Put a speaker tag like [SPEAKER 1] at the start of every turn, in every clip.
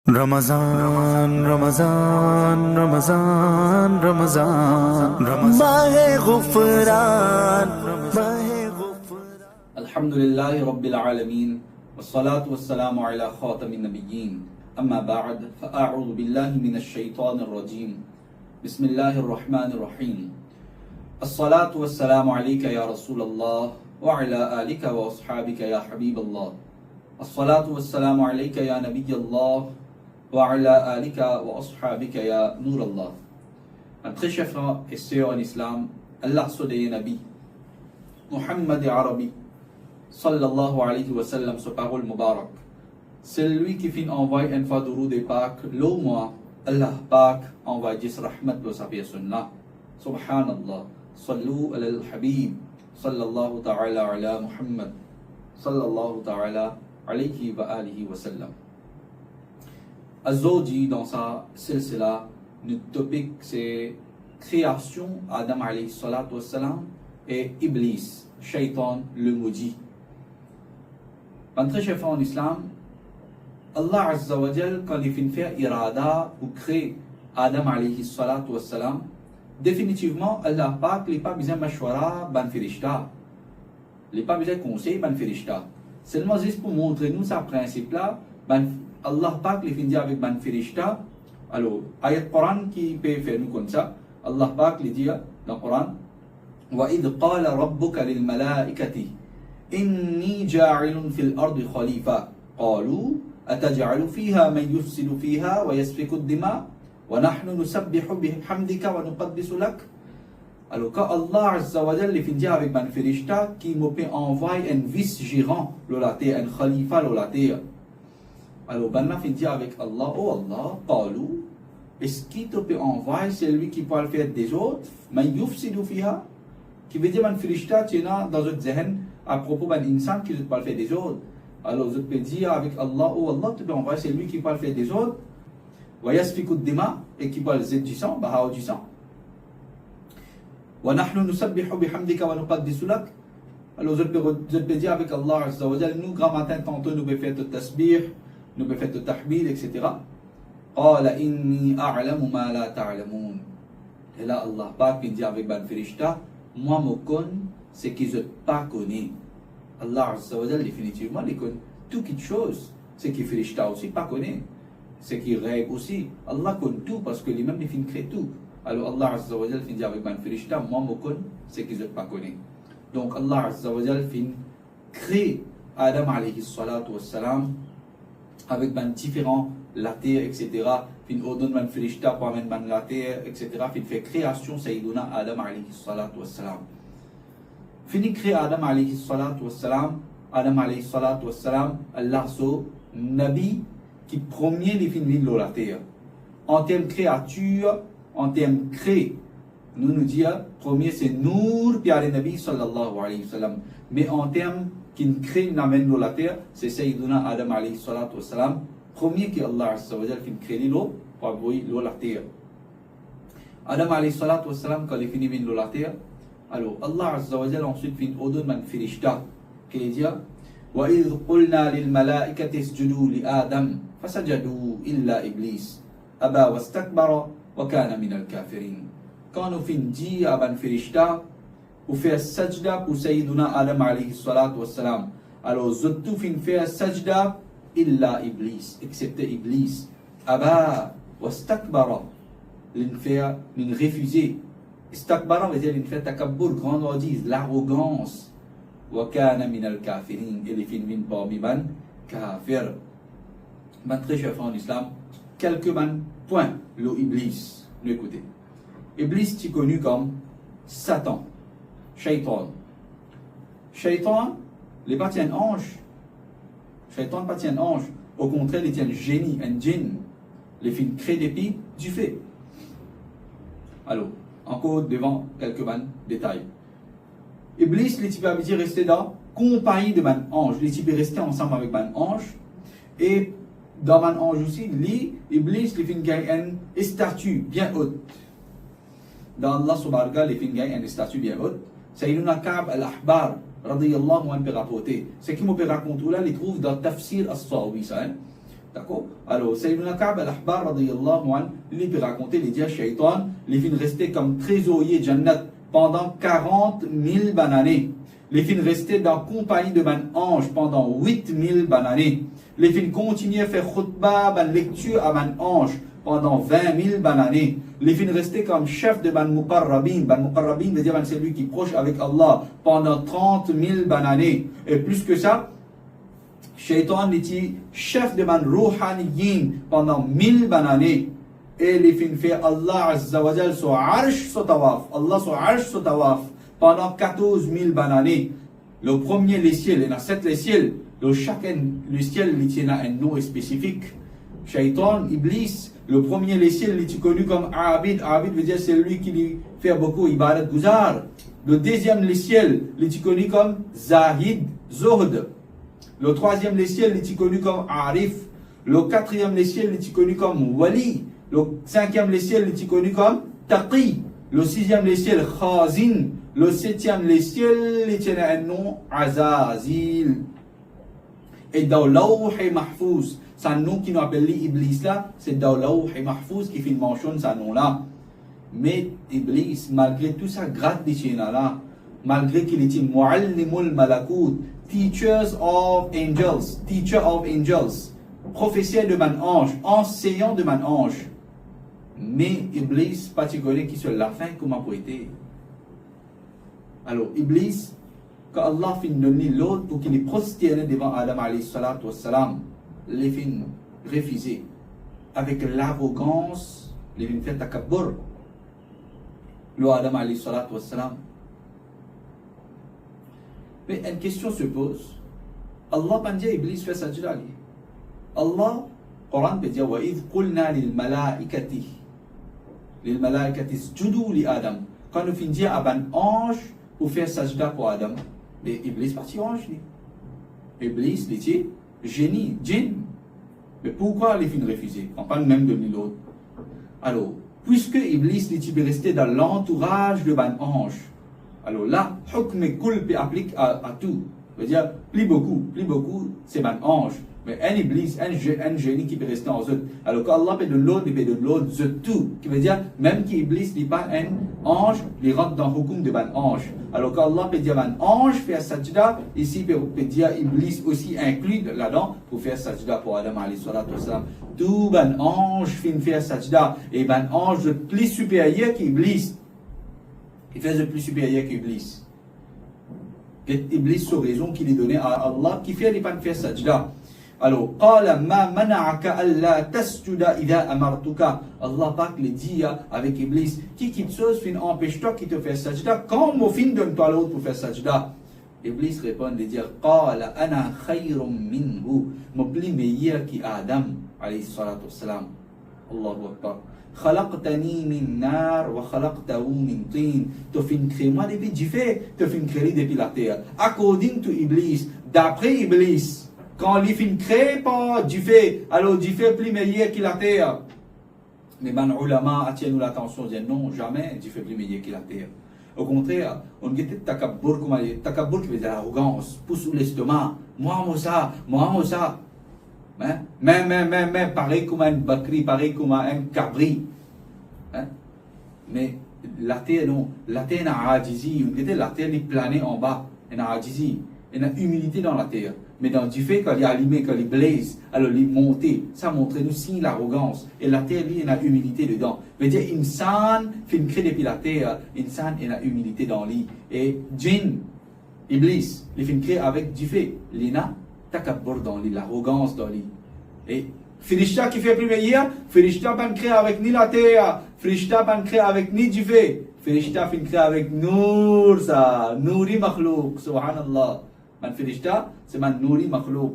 [SPEAKER 1] रमजान रमजान रमजान रमजान माहे गुफरान माहे गुफरान
[SPEAKER 2] अल्हम्दुलिल्लाहि रब्बिल आलमीन वस्सलातु वस्सलामु अला खातमिन नबिय्यीन अम्मा बअद फअऊज़ु बिल्लाहि मिनश शैतानिर रजीम बिस्मिल्लाहिर रहमानिर रहीम अस्सलातु वस्सलामु अलैका या रसूलल्लाह व अला आलिका व अस्हाबिका या हबीबल्लाह अस्सलातु वस्सलामु अलैका या नबियल्लाह wa alika wa ashabika ya Nour Allah. Un très cher frère et sœur en islam, Allah Soudé Nabi, Muhammad Arabi, sallallahu alayhi wa sallam, sa parole mubarak. C'est lui qui finit envoyer une fois de roue des Pâques, l'au mois, Allah Pâques envoie 10 rahmat de sa sunnah. Subhanallah, sallu ala al-habib, sallallahu ta'ala ala Muhammad, sallallahu ta'ala alayhi wa alihi wa sallam. Azodi dans sa silsila, notre topic c'est création, Adam alayhi salatu wassalam, et Iblis, Shaitan, le maudit. Un très chef en islam, Allah Azza wa Jal, quand il finit faire irada ou créer Adam alayhi salatu wassalam, définitivement, Allah Pak, il n'est pas besoin de mashwara, ban firishta. Il n'est pas besoin de conseil, ban firishta. Seulement juste pour montrer nous ce principe-là, Allah Pak les finit avec ban firishta. Alors, ayat Coran qui peut faire nous comme ça. Allah Pak les dit dans le Coran وَإِذْ قَالَ رَبُّكَ لِلْمَلَائِكَةِ إِنِّي جَاعِلٌ فِي الْأَرْضِ خَلِيفَةً قَالُوا أَتَجْعَلُ فِيهَا مَنْ يُفْسِدُ فِيهَا وَيَسْفِكُ الدِّمَاءَ وَنَحْنُ نُسَبِّحُ بِحَمْدِكَ وَنُقَدِّسُ لَكَ. Alors, quand Allah Azza wa Jal les finit avec ban firishta qui me peut envoyer un vice-gérant, la terre, un khalifa, la terre. Alors, Banna finit avec Allah, oh Allah, Qalou, est-ce qu'il te peut envoyer celui qui peut le faire des autres, man yufsidu fiha, qui veut dire man firishta, tu es dans notre zehen, à propos d'un insan qui peut le faire des autres. Alors, je peux dire avec Allah, oh Allah, tu peux envoyer celui qui peut le faire des autres, wa yasfiku dima, et qui peut le zed du sang, baha du sang. Wa nahnu nusabbihu bihamdika wa nuqaddisu lak. Alors, je peux dire avec Allah, Azza wa Jal, nous, grand matin, tantôt, nous pouvons faire le tasbih, nous pouvons faire le tahbid, etc. قال إني أعلم ما لا تعلمون. Et là, Allah Pak dit avec ban firishta, moi, je connais ce que je ne pas connais. Allah Azza wa Jal, définitivement, il connaît toute chose. Ce qui firishta aussi pas connaît. Ce qui rêve aussi. Allah connaît tout parce que lui-même, il finit créer tout. Alors, Allah Azza wa Jal dit avec ban firishta, moi, je connais ce que je ne pas connais. Donc, Allah Azza wa Jal finit créer Adam alayhi salatu wassalam avec ban différents la terre, etc. Fin ordonne ban firishta pour amener ban la terre, etc. Fin fait création Sayyiduna Adam alayhi salatu wassalam. Fini créer Adam alayhi salatu wassalam, Adam alayhi salatu wassalam, Allah so Nabi qui premier les fin de la terre. En termes créature, en termes créé, nous dire premier c'est Nour puis les Nabi sallallahu alayhi wa sallam. Mais en termes qui crée n'amène la terre, c'est Sayyiduna Adam alayhi salatu wassalam, premier qui Allah Azza wa Jal qui crée l'eau pour envoyer l'eau la terre. Adam alayhi salatu wassalam quand il finit de la terre, alors Allah Azza wa Jal ensuite finit ordonne man firishta qui dit وَإِذْ قُلْنَا لِلْمَلَائِكَةِ اسْجُدُوا لِآدَمَ فَسَجَدُوا إِلَّا إِبْلِيسَ أَبَى وَاسْتَكْبَرَ وَكَانَ مِنَ الْكَافِرِينَ. Quand nous finit dit à ban firishta ou faire sajda pour Sayyiduna Adam alayhi salatu wassalam. Alors, zottu fin faire sajda illa Iblis, excepté Iblis. Aba wastakbara, l'infaire, min refuser. Istakbara veut dire l'infaire takabbur, grandandise, l'arrogance. Wa kana min al-kafirin, et les fin min parmi ban kafir. Man très cher en islam, quelques man points, le Iblis. Écoutez. Iblis est connu comme Satan. Shaitan. Shaitan, il n'est pas un ange. Shaitan n'est pas un ange. Au contraire, il est un génie, un djinn. Les films créent des pays du fait. Alors, encore devant quelques détails. Iblis, les types habitués rester dans compagnie de man ange. Les types rester ensemble avec man ange. Et dans man ange aussi, Iblis, les films gagnent une statue bien haute. Dans Allah subhanahu wa ta'ala, les films gagnent une statue bien haute. Sayyiduna Ka'b al-Ahbar, radiyallahu anhu, peut rapporter. Ce qui me peut raconter là, il trouve dans Tafsir as-Sawi, ça. D'accord? Alors, Sayyidina Ka'b al-Ahbar, radiyallahu anhu, il peut raconter, il dit à Shaitan, les fins restaient comme trésorier Jannat pendant 40 000 années. Les fins restaient dans compagnie de ban ange pendant 8 000 années. Les fins continuaient à faire khutbah, ban lecture à ban ange pendant 20 000 années. Les fins restaient comme chef de ban muqarrabin. Ban muqarrabin veut dire c'est lui qui est proche avec Allah pendant 30 000 années. Et plus que ça, Shaitan était chef de ban ruhaniyin pendant 1000 années. Et les fins fait Allah Azza wa Jal sur arsh sur tawaf. Allah sur arsh sur tawaf pendant 14 000 années. Le premier, les ciels, il y en a 7 les ciels. Le chacun, le ciel, il y a un nom spécifique. Shaitan, Iblis, le premier, les ciels, il est connu comme Abid. Abid veut dire c'est lui qui fait beaucoup ibadat guzar. Le deuxième, les ciels, il est connu comme Zahid, Zuhd. Le troisième, les ciels, il est connu comme Arif. Le quatrième, les ciels, il est connu comme Wali. Le cinquième, les ciels, il est connu comme Taqi. Le sixième, les ciels, Khazin. Le septième, les ciels, il y a un nom, Azazil. Et dans Lawh et Mahfouz, c'est un nom qui nous appelle Iblis là, c'est dans Lawh et Mahfouz qui fait une mention de ce nom là. Mais Iblis, malgré tout ça, grâce à là, malgré qu'il était Mu'allimul Malakut, teacher of angels, professeur de man ange, enseignant de man ange. Mais Iblis, particulier qui sur la fin, comment pour été. Alors, Iblis, quand Allah fin donner l'autre pour qu'il est prosterné devant Adam alayhi salatu wassalam, les fin refusé. Avec l'arrogance, les fin fait takabbur. Le Adam alayhi salatu wassalam. Mais une question se pose. Allah pas dit Iblis fait sajda. Allah, Coran peut dire, وَإِذْ قُلْنَا لِلْمَلَائِكَةِ اسْجُدُوا لِآدَمَ. Quand nous finissons à un ange pour faire sajda pour Adam, mais Iblis parti ange. Iblis, il était génie, djinn. Mais pourquoi les fins refusés? On parle même de l'autre. Alors, puisque Iblis était resté dans l'entourage de un ange, alors là, hukm et kul applique à tout. C'est-à-dire, plus beaucoup, c'est un ange. Mais un Iblis, un génie qui peut rester en eux. Alors qu'Allah peut de l'autre, il peut de l'autre, tout. Qui veut dire, même qu'Iblis n'est pas un ange, il rentre dans le hukum de un ange. Alors qu'Allah peut dire un ange faire sajda, ici peut dire Iblis aussi inclus là-dedans pour faire sajda pour Adam alayhi salatu wassalam. Tout un ange fait faire sajda. Et un ange plus supérieur qu'Iblis. Il fait le plus supérieur qu'Iblis. Iblis, sur raison qu'il est donné à Allah, qui fait les pas de faire sajda. Alors, قال ما منعك ألا تسجد إذا أمرتك. Allah Pak le dit avec Iblis, qui chose fin empêche-toi qui te fait sajda, quand mon fin donne-toi l'autre pour faire sajda. Iblis répond de dire, قال أنا خير منه, mon plus meilleur qui Adam, alayhi salatu wassalam. Allahu Akbar. خلقتني من نار وخلقته من طين. Tu fin créer moi depuis du feu, tu fin créer depuis la terre. According to Iblis, d'après Iblis, quand les fin créé par du feu, alors du feu plus meilleur que la terre. Mais ben ulama attiennent l'attention, disent non, jamais du feu plus meilleur que la terre. Au contraire, on dit takabbur, takabbur qui veut dire arrogance, pousse l'estomac, moi ça. Mais pareil comme un bakri, pareil comme un cabri. Hein? Mais la terre, non. La terre n'a ajizi. La terre est planée en bas. Elle n'a ajizi. Elle a humilité dans la terre. Mais dans du fait, quand il est allumé, quand il blaze, alors il est monté. Ça montre nous signe l'arrogance. Et la terre, lui, elle a humilité dedans. Veut dire, insan, fait une crée depuis la terre. Insan, elle a humilité dans lui. Et djinn, Iblis, il fait une crée avec du fait. L'ina, takabbur dans lui, l'arrogance dans lui. Et Firishta qui fait plus meilleur, Firishta pas créé avec ni la terre, Firishta pas créé avec ni du fait, Firishta fait créé avec Nour, ça, Nouri Makhlouk, subhanallah. Man Firishta, c'est man Nouri Makhlouk.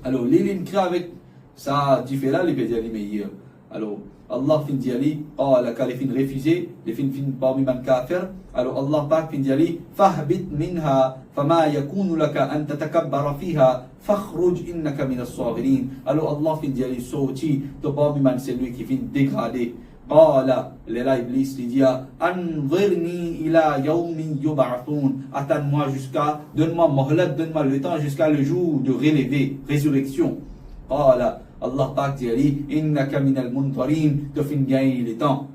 [SPEAKER 2] Alors, l'île créé avec ça, du fait là, il peut dire les meilleurs. Alors, Allah fin diali, qala ka les fin refusé, les fin parmi man kafir. Alors Allah Pak fin diali, fahbit minha, fama yakunu laka an tatakabbara fiha, fakhruj innaka min as-saghirin. Alors Allah fin diali sorti, de parmi man celui qui fin dégradé. Qala, là Iblis lui dit, anzirni ila yawmin yub'athun. Attends-moi donne-moi mohlat, donne-moi le temps jusqu'à le jour de relever, résurrection. Qala, Allah Pak dit, innaka minal muntarin, te fin gagner les temps.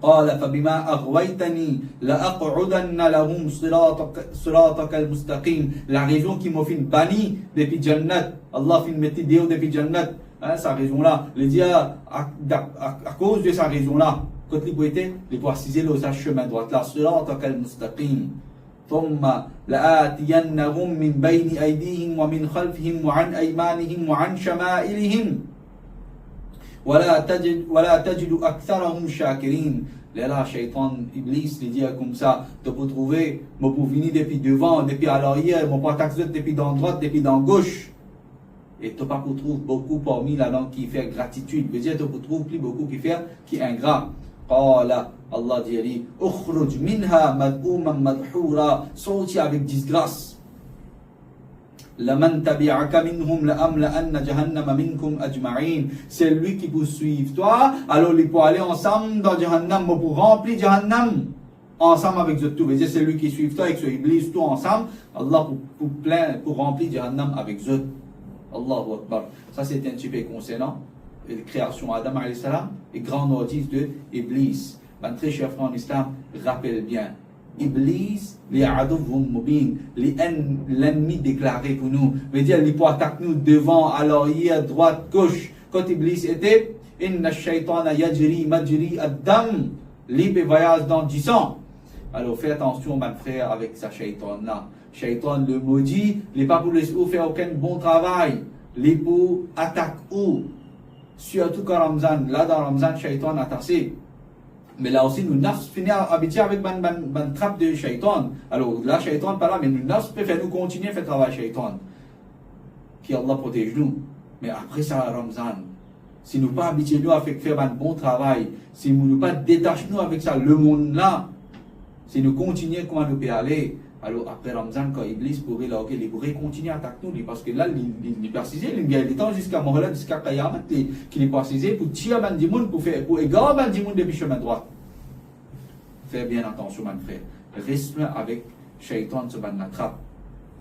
[SPEAKER 2] قال فبما أغويتني لأقعدن لهم صراطك المستقيم. La raison qui m'a fait banni depuis Jannat, Allah fait mettre Dieu depuis Jannat, sa raison là, le dit à cause de sa raison là, quand il peut être, il peut assiser le chemin droit là, صراطك المستقيم. ثم لآتينهم من بين أيديهم ومن خلفهم وعن أيمانهم وعن شمائلهم ولا تجد أكثرهم شاكرين. Là, Shaitan, Iblis, il dit comme ça, tu peux trouver, je peux venir depuis devant, depuis à l'arrière, je peux attaquer depuis dans droite, depuis dans gauche. Et tu pas pour trouver beaucoup parmi la langue qui fait gratitude. Je veux dire, tu peux trouver plus beaucoup qui fait, qui est ingrat. Allah dit, ukhruj minha mad'ouman madhura, sorti avec disgrâce. لَمَنْ تَبِعَكَ مِنْهُمْ لَأَمْلَأَنَّ جَهَنَّمَ مِنْكُمْ أَجْمَعِينَ. C'est lui qui peut suivre toi, alors il peut aller ensemble dans Jahannam, pour remplir Jahannam ensemble avec eux tout. C'est lui qui suit toi avec ce Iblis, tout ensemble, Allah pour remplir Jahannam avec eux. Allahu Akbar. Ça c'est un petit peu concernant la création Adam alayhi salam et grande notice de Iblis. Ben, très cher frère en islam, rappelle bien. Iblis, l'ennemi déclaré pour nous. Veut dire, il peut attaquer nous devant, à l'arrière, droite, gauche. Quand Iblis était, inna shaytana yajri majri ad-dam, libre voyage dans du sang. Alors, fais attention, mon frère, avec sa shaytan là. Shaytan, le maudit, il n'est pas pour faire aucun bon travail. Il est pour attaquer où? Surtout quand Ramzan, là dans Ramzan, shaytan a tassé. Mais là aussi, nous nafs finir habitués avec une trappe de shaitan. Alors là, shaitan pas là, mais nous nafs préfèrent nous continuer à faire travail shaitan. Qu'Allah protège nous. Mais après ça, Ramzan, si nous pas habitués nous à faire un bon travail, si nous ne pas détachons nous avec ça, le monde là, si nous continuons comment nous peut aller, alors après Ramzan, quand Iblis pourrait là, il pourrait continuer à attaquer nous, parce que là, il est précisé, il y a des temps jusqu'à Mohamed, jusqu'à Qayamat, qu'il est précisé pour tirer ban du monde, pour égarer ban du monde depuis chemin droit. Fais bien attention, mon frère. Reste avec Shaitan se ban la trappe.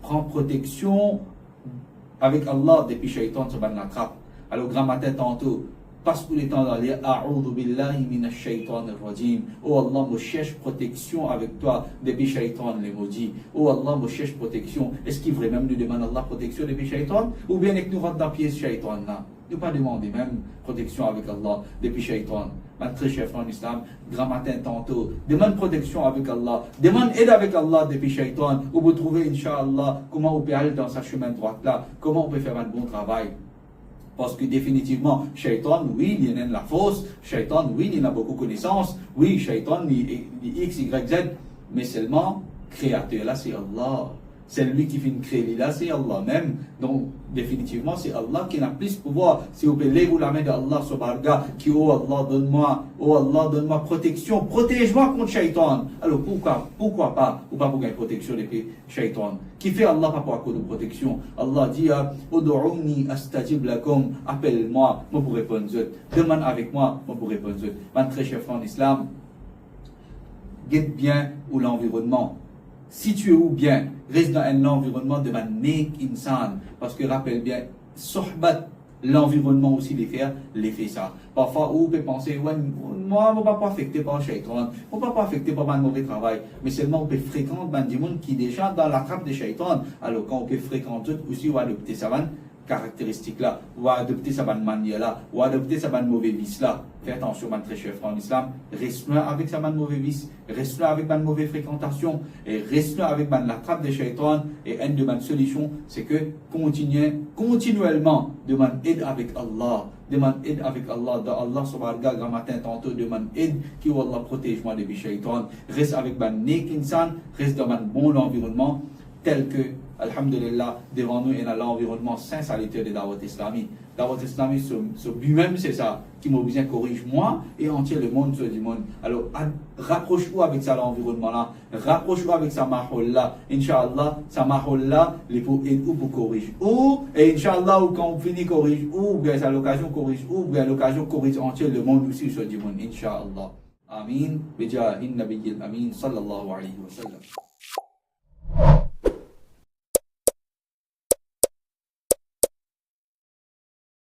[SPEAKER 2] Prends protection avec Allah depuis Shaitan se ban la trappe. Alors, grand matin, tantôt, passe pour les temps d'aller, A'udhu billahi minash shaitan rajim. Oh Allah, me cherche protection avec toi depuis Shaitan les maudits. Oh Allah, me cherche protection. Est-ce qu'il vraiment nous demande Allah protection depuis Shaitan? Ou bien est-ce que nous rentrons dans la pièce Shaitan là? Ne pas demander même protection avec Allah depuis Shaitan. Un très chef en islam, grand matin tantôt, demande protection avec Allah, demande aide avec Allah depuis Shaitan. Ou vous trouvez, Inch'Allah, comment on peut aller dans sa chemin droit là, comment on peut faire un bon travail. Parce que définitivement, Shaitan, oui, il y a la force, Shaitan, oui, il a beaucoup de connaissances, oui, Shaitan, il X, Y, Z, mais seulement, créateur là, c'est Allah. C'est lui qui fait créer là, c'est Allah même. Donc, définitivement, c'est Allah qui a plus de pouvoir. Si vous pouvez lever la main d'Allah, subhanahu qui, oh Allah, donne-moi protection, protège-moi contre Shaitan. Alors, pourquoi pas, ou pas pour gagner protection depuis Shaitan? Qui fait Allah pas pour accorder de protection? Allah dit, Udu'uni astajib lakum, appelle-moi, moi pour répondre. Demande avec moi, moi pour répondre. Mon très cher frère en islam, guette bien où l'environnement. Situez-vous bien, reste dans un environnement de nek insan, parce que rappelle bien, sohbat, l'environnement aussi les fait ça. Parfois, vous pouvez penser, ouais, moi, je ne vais pas affecter par le shaitan, je ne vais pas affecter par un mauvais travail, mais seulement on peut fréquenter des gens qui déjà dans la trappe de shaitan. Alors quand on peut fréquenter aussi, on va adopter ça, caractéristique là, ou adopter sa bonne manière là, ou adopter sa bonne mauvaise vice là. Fais attention, mon très cher frère en islam, reste loin avec sa bonne mauvaise vice, reste loin avec ma mauvaise fréquentation, et reste loin avec la trappe de shaitan. Et une de mes solutions, c'est que continuellement, demande aide avec Allah. Demande aide avec Allah. Dans Allah subhanahu wa ta'ala, matin, tantôt, demande aide qui Allah protège-moi depuis shaitan. Reste avec ma nek insan, reste dans un bon environnement, tel que, alhamdulillah, devant nous, il y a l'environnement sain salutaire de Dawat Islami. Dawat Islami, ce but même, c'est ça, qui m'a besoin corrige moi et entier le monde sur du monde. Alors, rapproche-vous avec ça, l'environnement-là, rapproche-vous avec sa mahol-là. Inch'Allah, sa mahol-là, il faut aider pour corriger. Ou, et Inch'Allah, quand on finit corrige, ou bien c'est l'occasion corrige, ou bien l'occasion corrige entier le monde aussi sur du monde. Inch'Allah. Amin. Bijahin Nabiyil Amin, sallallahu alayhi wa sallam.